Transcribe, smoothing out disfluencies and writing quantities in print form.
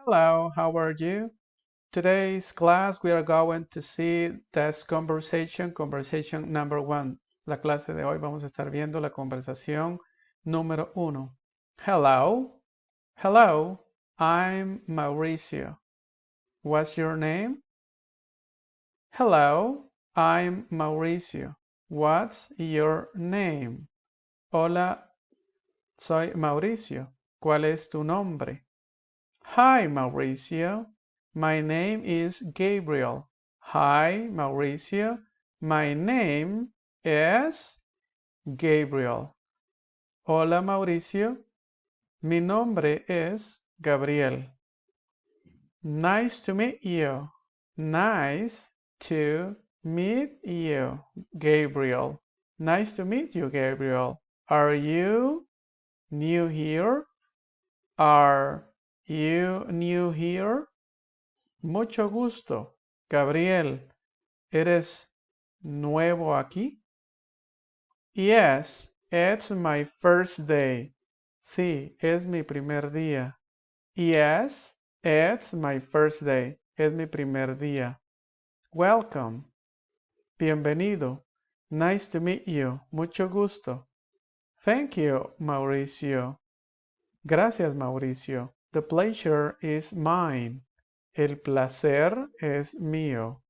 Hello, how are you? Today's class we are going to see test conversation number one. La clase de hoy vamos a estar viendo la conversación número uno. Hello, hello, I'm Mauricio. What's your name? Hello, I'm Mauricio. What's your name? Hola, soy Mauricio. ¿Cuál es tu nombre? Hi, Mauricio. My name is Gabriel. Hi, Mauricio. My name is Gabriel. Hola, Mauricio. Mi nombre es Gabriel. Nice to meet you. Nice to meet you, Gabriel. Nice to meet you, Gabriel. Are you new here? Are you new here? Mucho gusto. Gabriel, ¿eres nuevo aquí? Yes, it's my first day. Sí, es mi primer día. Yes, it's my first day. Es mi primer día. Welcome. Bienvenido. Nice to meet you. Mucho gusto. Thank you, Mauricio. Gracias, Mauricio. The pleasure is mine. El placer es mío.